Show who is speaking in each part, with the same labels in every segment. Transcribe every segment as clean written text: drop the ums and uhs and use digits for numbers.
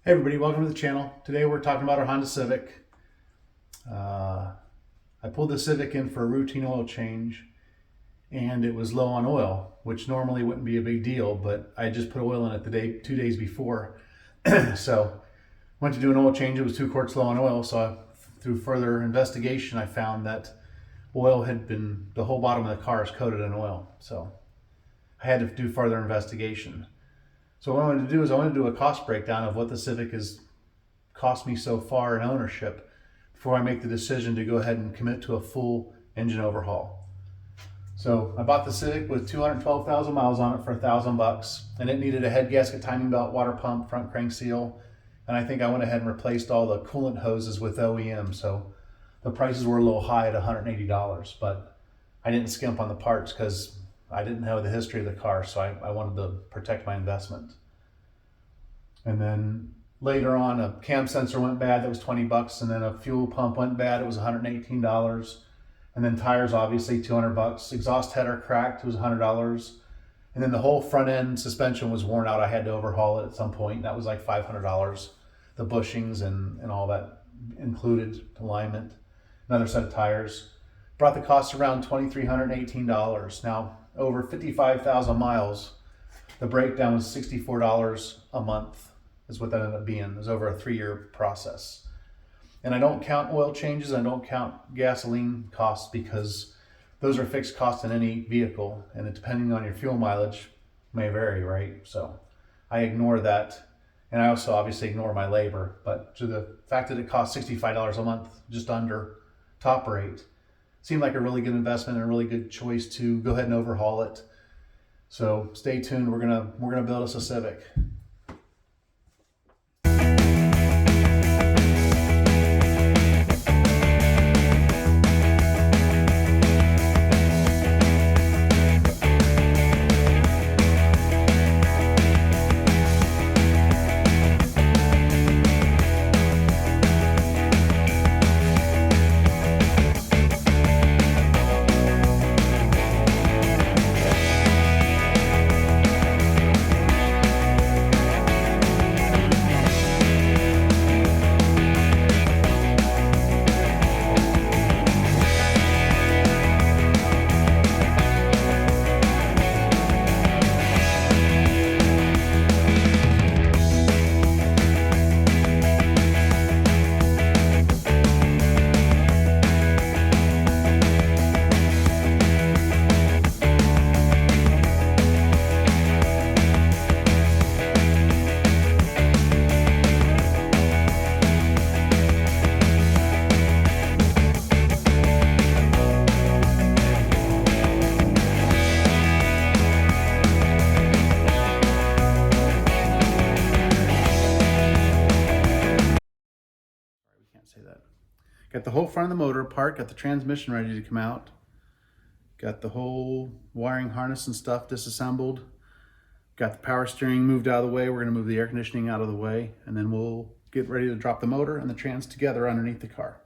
Speaker 1: Hey everybody, welcome to the channel. Today we're talking about our Honda Civic. I pulled the Civic in for a routine oil change and it was low on oil, which normally wouldn't be a big deal, but I just put oil in it 2 days before. So went to do an oil change, it was 2 quarts low on oil, so through further investigation I found that oil had been, the whole bottom of the car is coated in oil. So I had to do further investigation. So what I wanted to do is I wanted to do a cost breakdown of what the Civic has cost me so far in ownership before I make the decision to go ahead and commit to a full engine overhaul. So I bought the Civic with 212,000 miles on it for $1,000, and it needed a head gasket, timing belt, water pump, front crank seal, and I think I went ahead and replaced all the coolant hoses with OEM. So the prices were a little high at $180, but I didn't skimp on the parts because I didn't know the history of the car, so I wanted to protect my investment. And then later on, a cam sensor went bad, that was 20 bucks, and then a fuel pump went bad, it was $118. And then tires, obviously, 200 bucks. Exhaust header cracked, it was $100. And then the whole front end suspension was worn out. I had to overhaul it at some point. That was like $500. The bushings and all that included, alignment, another set of tires. Brought the cost around $2,318. Now, over 55,000 miles, the breakdown was $64 a month is what that ended up being. It was over a 3-year process. And I don't count oil changes, I don't count gasoline costs because those are fixed costs in any vehicle, and depending on your fuel mileage may vary, right? So I ignore that. And I also obviously ignore my labor, but to the fact that it costs $65 a month, just under top rate, seemed like a really good investment and a really good choice to go ahead and overhaul it. So stay tuned. We're gonna build us a Civic. Say that. Got the whole front of the motor apart, got the transmission ready to come out, got the whole wiring harness and stuff disassembled, got the power steering moved out of the way. We're going to move the air conditioning out of the way, and then we'll get ready to drop the motor and the trans together underneath the car.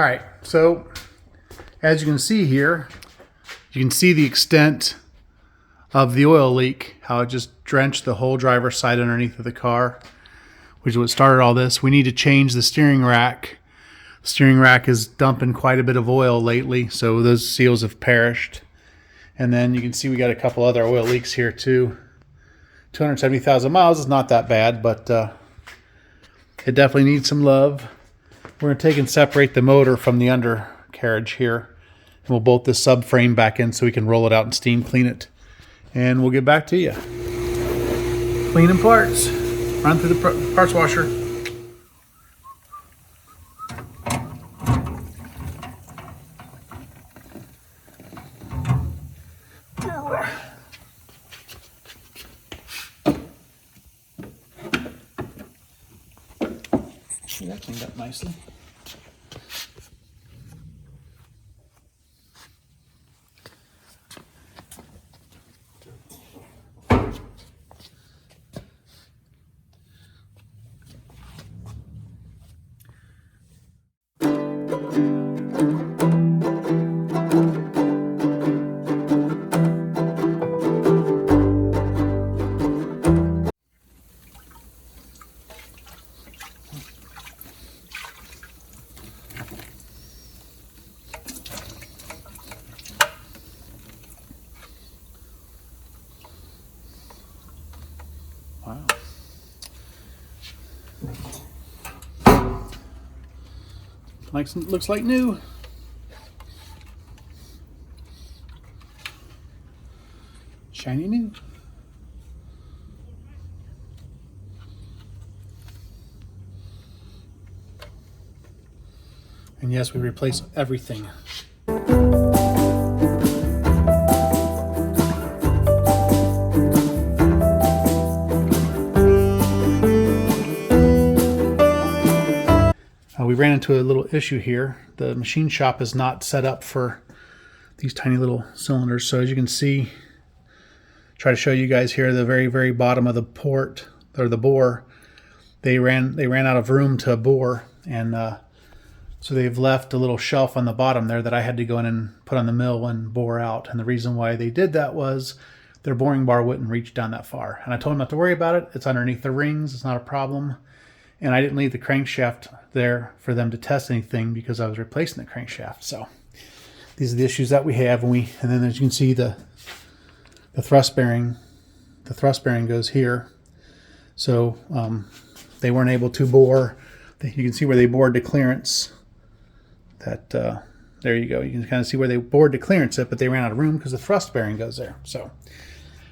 Speaker 1: right, so as you can see here, you can see the extent of the oil leak, how it just drenched the whole driver's side underneath of the car, which is what started all this. We need to change the steering rack. The steering rack is dumping quite a bit of oil lately, so those seals have perished. And then you can see we got a couple other oil leaks here too. 270,000 miles is not that bad, but it definitely needs some love. We're going to take and separate the motor from the undercarriage here. And we'll bolt this subframe back in so we can roll it out and steam clean it. And we'll get back to you. Cleaning parts. Run through the parts washer. See, that cleaned up nicely. Wow. Looks like new. Shiny new. And yes, we replace everything. We ran into a little issue here. The machine shop is not set up for these tiny little cylinders. So as you can see, try to show you guys here, the very, very bottom of the port, or the bore, they ran out of room to bore. And so they've left a little shelf on the bottom there that I had to go in and put on the mill and bore out. And the reason why they did that was their boring bar wouldn't reach down that far. And I told them not to worry about it. It's underneath the rings. It's not a problem. And I didn't leave the crankshaft there for them to test anything because I was replacing the crankshaft. So these are the issues that we have. And then as you can see, the thrust bearing goes here. So they weren't able to bore. You can see where they bored the clearance. There you go. You can kind of see where they bored the clearance it, but they ran out of room because the thrust bearing goes there. So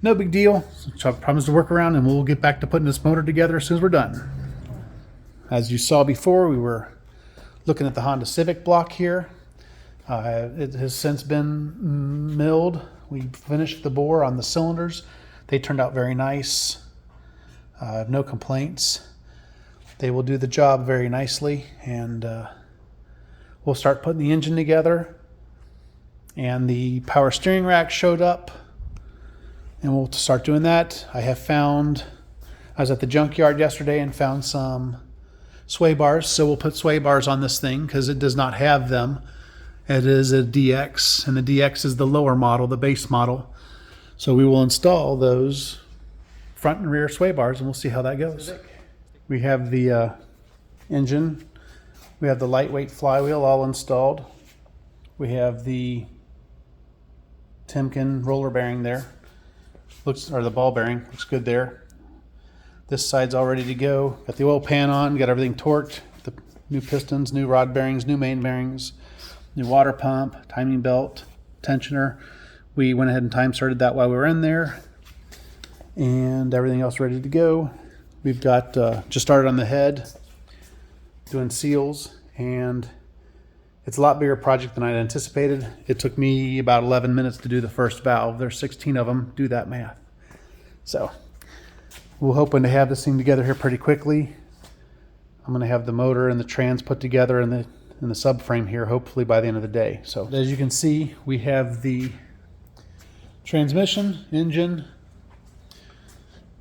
Speaker 1: no big deal. So I promise to work around, and we'll get back to putting this motor together as soon as we're done. As you saw before, we were looking at the Honda Civic block here. It has since been milled. We finished the bore on the cylinders. They turned out very nice. No complaints. They will do the job very nicely, and we'll start putting the engine together. And the power steering rack showed up, and we'll start doing that. I was at the junkyard yesterday and found some sway bars, so we'll put sway bars on this thing because it does not have them. It is a DX, and the DX is the lower model, the base model. So we will install those front and rear sway bars, and we'll see how that goes. We have the engine. We have the lightweight flywheel all installed. We have the Timken roller bearing there. Or the ball bearing, looks good there. This side's all ready to go. Got the oil pan on, got everything torqued. The new pistons, new rod bearings, new main bearings, new water pump, timing belt, tensioner. We went ahead and time started that while we were in there. And everything else ready to go. We've got, just started on the head, doing seals, and it's a lot bigger project than I'd anticipated. It took me about 11 minutes to do the first valve. There's 16 of them, do that math. So we're hoping to have this thing together here pretty quickly. I'm going to have the motor and the trans put together in the subframe here, hopefully by the end of the day. So as you can see, we have the transmission, engine,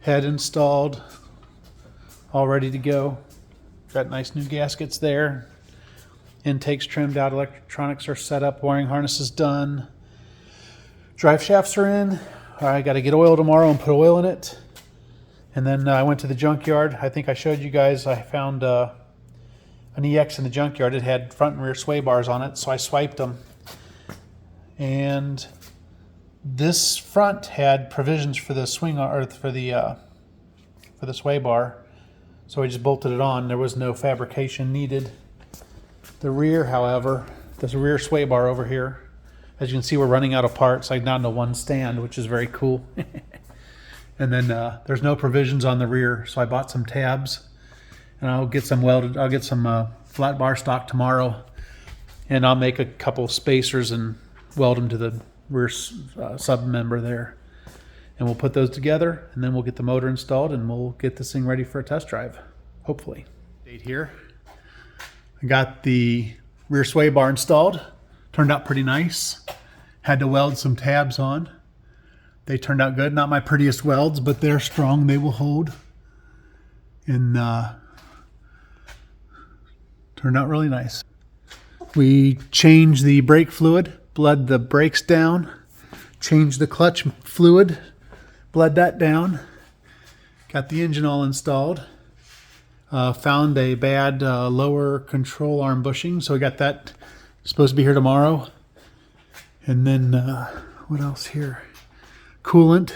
Speaker 1: head installed, all ready to go. Got nice new gaskets there. Intakes trimmed out, electronics are set up, wiring harness is done. Drive shafts are in. I got to get oil tomorrow and put oil in it. And then I went to the junkyard. I think I showed you guys I found an EX in the junkyard. It had front and rear sway bars on it, so I swiped them. And this front had provisions for the swing or for the sway bar, so I just bolted it on. There was no fabrication needed. The rear, however, there's a rear sway bar over here. As you can see, we're running out of parts. I'm down to one stand, which is very cool. And then there's no provisions on the rear, so I bought some tabs, and I'll get some welded. I'll get some flat bar stock tomorrow, and I'll make a couple spacers and weld them to the rear sub member there, and we'll put those together, and then we'll get the motor installed, and we'll get this thing ready for a test drive, hopefully. Date here. I got the rear sway bar installed. Turned out pretty nice. Had to weld some tabs on. They turned out good. Not my prettiest welds, but they're strong. They will hold. And turned out really nice. We changed the brake fluid, bled the brakes down, changed the clutch fluid, bled that down, got the engine all installed, found a bad lower control arm bushing, so we got that supposed to be here tomorrow. And then what else here? Coolant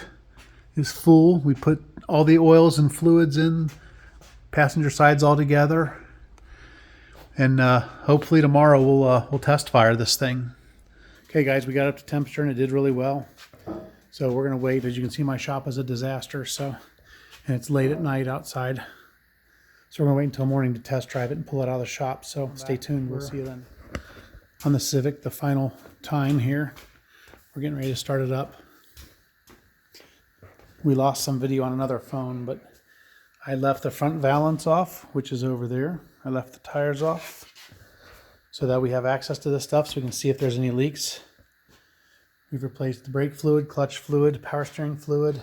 Speaker 1: is full. We put all the oils and fluids in, passenger sides all together. And hopefully tomorrow we'll test fire this thing. Okay guys, we got up to temperature and it did really well. So we're gonna wait. As you can see, my shop is a disaster, and it's late at night outside. So we're gonna wait until morning to test drive it and pull it out of the shop. So stay tuned, we'll see you then. On the Civic, the final time here. We're getting ready to start it up. We lost some video on another phone, but I left the front valance off, which is over there. I left the tires off so that we have access to this stuff so we can see if there's any leaks. We've replaced the brake fluid, clutch fluid, power steering fluid,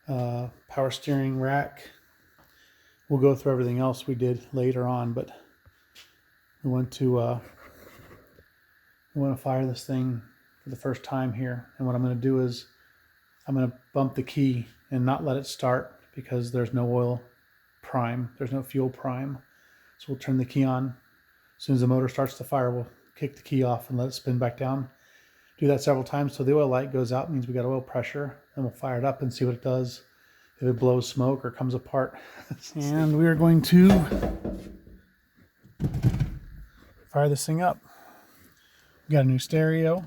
Speaker 1: power steering rack. We'll go through everything else we did later on, but we want to fire this thing for the first time here. And what I'm going to do is I'm going to bump the key and not let it start because there's no oil prime. There's no fuel prime. So we'll turn the key on. As soon as the motor starts to fire, we'll kick the key off and let it spin back down. Do that several times till the oil light goes out. It means we got oil pressure. Then we'll fire it up and see what it does. If it blows smoke or comes apart. And we are going to fire this thing up. We got a new stereo.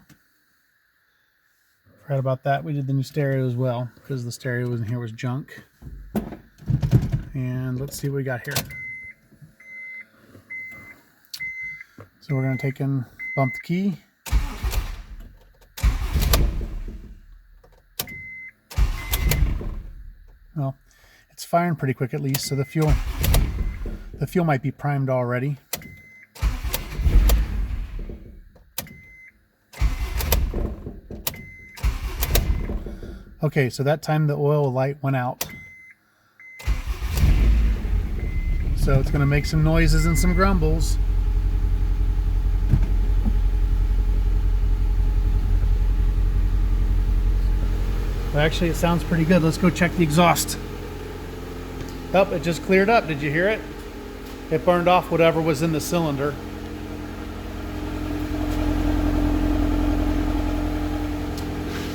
Speaker 1: Forgot about that. We did the new stereo as well because the stereo in here was junk. And let's see what we got here. So we're going to take and bump the key. Well, it's firing pretty quick at least, so the fuel might be primed already. Okay, so that time the oil light went out. So it's going to make some noises and some grumbles. Well, actually, it sounds pretty good. Let's go check the exhaust. Oh, it just cleared up. Did you hear it? It burned off whatever was in the cylinder.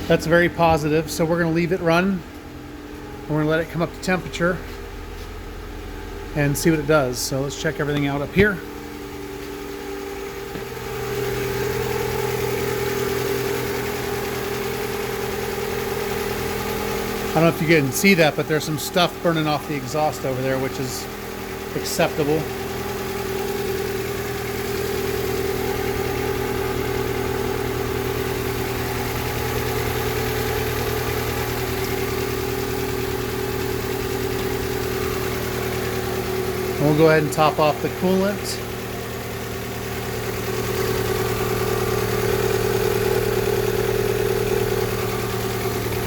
Speaker 1: That's very positive. So we're going to leave it run. We're going to let it come up to temperature and see what it does. So let's check everything out up here. I don't know if you can see that, but there's some stuff burning off the exhaust over there, which is acceptable. We'll go ahead and top off the coolant.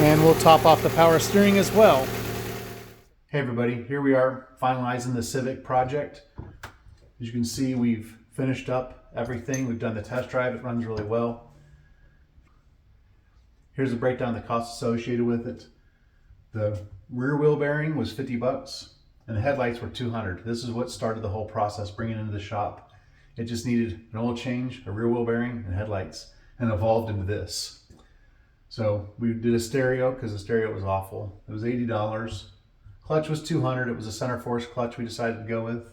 Speaker 1: And we'll top off the power steering as well. Hey everybody, here we are finalizing the Civic project. As you can see, we've finished up everything. We've done the test drive. It runs really well. Here's a breakdown of the costs associated with it. The rear wheel bearing was 50 bucks and the headlights were 200. This is what started the whole process bringing it into the shop. It just needed an oil change, a rear wheel bearing, and headlights, and evolved into this. So we did a stereo because the stereo was awful. It was $80. Clutch was 200. It was a center force clutch we decided to go with.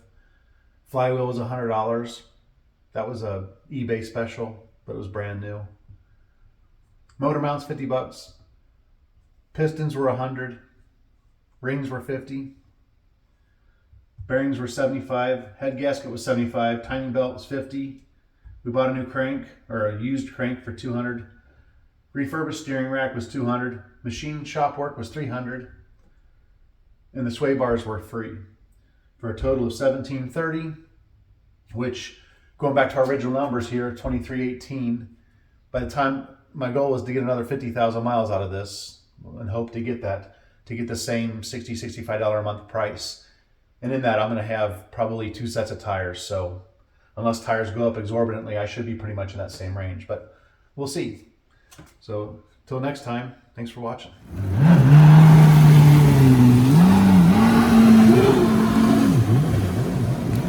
Speaker 1: Flywheel was $100. That was a eBay special, but it was brand new. Motor mounts 50 bucks. Pistons were 100. Rings were 50. Bearings were 75. Head gasket was 75. Timing belt was 50. We bought a new crank, or a used crank, for 200. Refurbished steering rack was 200. Machine shop work was 300. And the sway bars were free, for a total of $1,730, which, going back to our original numbers here, $2,318. By the time, my goal was to get another 50,000 miles out of this and hope to get that, to get the same $60, $65 a month price. And in that, I'm going to have probably 2 sets of tires. So unless tires go up exorbitantly, I should be pretty much in that same range, but we'll see. So till next time, thanks for watching.